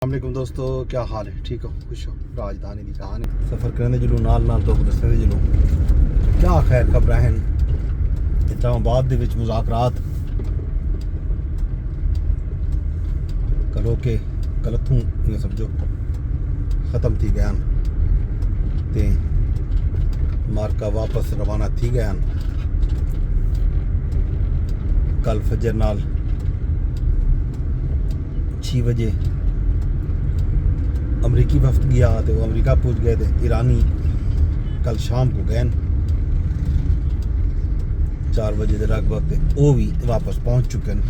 अस्सलामुअलैकुम दोस्तों, क्या हाल है? ठीक हो, खुश हो? राजधानी की कहानी सफ़र करने चलो नाल नाल तो दसने चलो क्या खैर खबर हैं। इस्लामाबाद दे विच मुज़ाकरात करो के कलथू ये समझो ख़त्म थी गया ते मार्का वापस रवाना थी गया। कल फजर नाल 6 बजे अमरीकी वफ्द गया तो वो अमरीका पहुँच गए थे। ईरानी कल शाम को गए 4 बजे के लगभग वो भी वापस पहुँच चुके हैं।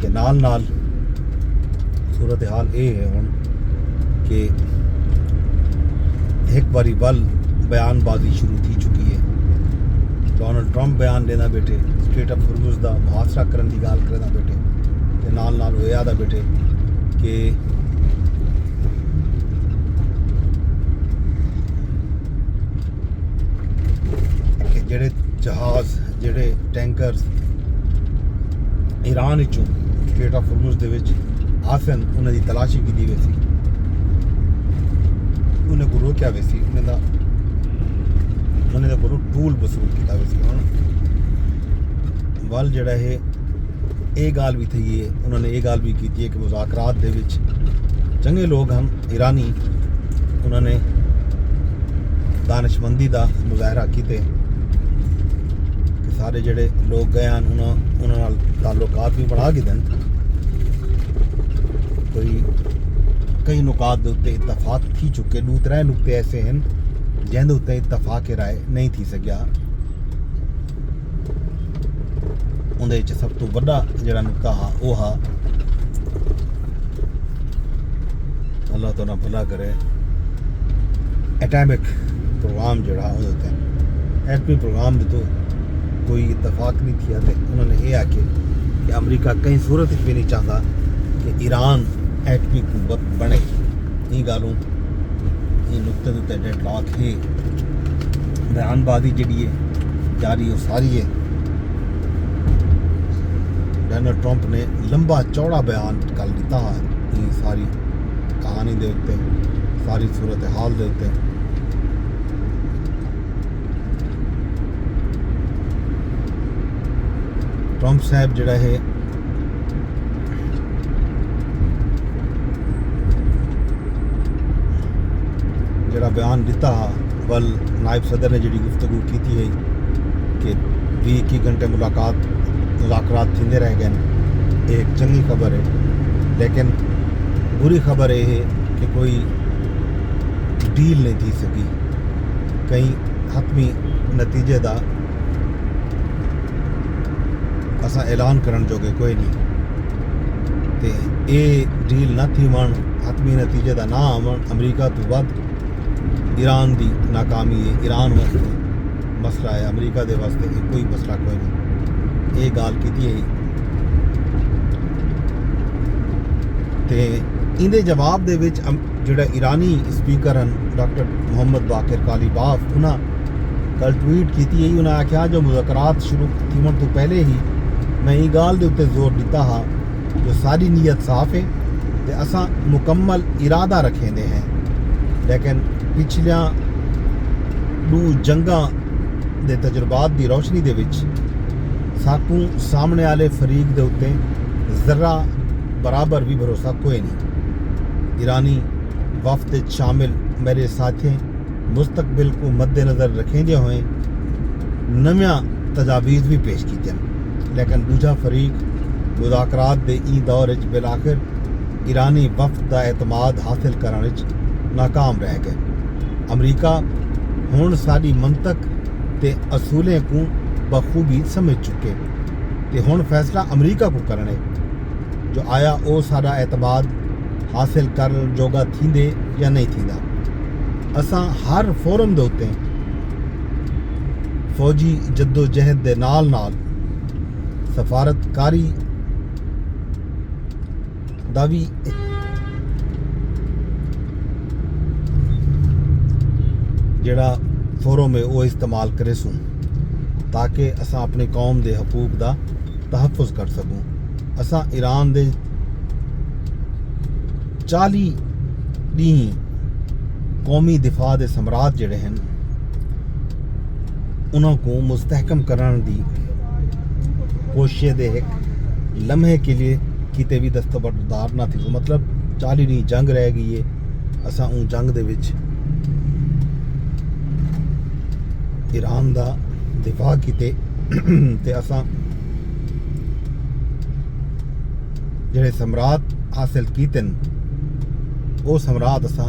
ते नाल नाल सूरत हाल ये है हुण कि एक बारी वल बयानबाजी शुरू थी चुकी है। डोनाल्ड ट्रंप बयान देना बैठे, स्ट्रेट ऑफ हॉर्मुज़ दा मुहासरा करने की गाल करना बैठे ते नाल नाल वो याद बैठे कि ਜਿਹੜੇ जहाज़ ਜਿਹੜੇ टैंकर्स ईरान विचों स्ट्रेट ऑफ हॉर्मुज़ दे विच आसन उन्हां दी तलाशी कीती गई सी, उन्हें को रोकिया गया सी, उन्हें दे कोलों टूल वसूल किया गया सी। हुण वल जिहड़ा है ये गाल भी थी है, उन्होंने ये गाल भी की है कि मुज़ाकरात दे विच चंगे लोग हम ईरानी उन्होंने दानिशमंदी का मुजाहरा किए। सारे जड़े लोग गए हैं उन्होंने ताल्लुकात भी बढ़ा के दें। कोई कई नुकात के उत्ते इतफाक थी चुके, 2-3 नुकते ऐसे हैं जिंद उत्ते इतफाक राय नहीं थी सकिया। उनदे विच सब तो वड्डा जिहड़ा नुकता हा वो हा, अल्लाह तो ना भला करे, एटॉमिक प्रोग्राम जिहड़ा उहदे उत्ते एटमी प्रोग्राम दे तो कोई इतफाक नहीं किया। तो उन्होंने ये आखे कि अमरीका कई सूरत भी नहीं चाहता कि ईरान एटमी कुव्वत बने। ये गालों ये नुकते उत्ते डेडलॉक है, बयानबाजी जी है जारी वो सारी है। डोनाल्ड ट्रंप ने लंबा चौड़ा बयान कल दिता है ये सारी कहानी दे उत्ते, सारी सूरत हाल दे उत्ते। ट्रंप साहब जिहड़ा है जिहड़ा बयान दिता हा, वल नायब सदर ने जी गुफ्तगू की है कि 20-21 घंटे मुज़ाकरात थींदे रह गए। एक चंगी खबर है, लेकिन बुरी खबर यह है कि कोई डील नहीं थी सकी, कई हतमी नतीजे का असा ऐलान करन जोगे कोई नहीं। तो ये डील न थी वन, हतमी नतीजे का ना आवन अमरीका तो वध ईरान की नाकामी है। ईरान वास्ते मसला है, अमरीका के वास्ते कोई मसला कोई नहीं। ये गाल की है। तो इहदे जवाब दे विच जिहड़ा ईरानी स्पीकर हैं डॉक्टर मोहम्मद बाकिर कालीबाफ, उन्हें कल ट्वीट की है। उन्हें आख्या जो मुज़ाकरात शुरू थीवन तो पहले ही मैं ये गाल दे उत्ते जोर दिता हा जो सारी नीयत साफ है तो असा मुकम्मल इरादा रखेंदे हैं, लेकिन पिछलियां 2 जंगा दे तजुर्बात की रोशनी दे विच साकू सामने वाले फरीक दे उत्ते जरा बराबर भी भरोसा कोई नहीं। ईरानी वफ्द शामिल मेरे साथी मुस्तकबिल को मद्देनज़र रखेंदे हुए नव्या तजावीज़ भी पेश की, लेकिन दूजा फरीक मुज़ाकरात दे ई दौर विच बिलाखिर ईरानी वफ्द का एतमाद हासिल करने नाकाम रह गए। अमरीका हुण साडी मंतक ते असूलें को बखूबी समझ चुके ते हुण फैसला अमरीका को करने जो आया वो साडा एतमाद हासिल कर जोगा थींदे या नहीं थींदा। असां हर फोरम दे उत्ते फौजी जद्दोजहद दे नाल नाल सफारतकारी दा भी जिहड़ा फोरम है वो इस्तेमाल करे सूं ताकि असां अपनी कौम के हकूक का तहफ़ुज़ कर सकूं। असां ईरान दे 40 ॾींहं कौमी दिफा दे सम्राट जिहड़े हैं उन्हों को मुस्तहकम करने दी कोशिश दे एक लम्हे के लिए किते भी दस्तबरदार ना थी। मतलब 40 ॾींहं जंग रह गई है, असां उन जंग दे विच ईरान दा दिफा किते ते असां जिहड़े सम्राट हासिल कीते वो सम्राट असां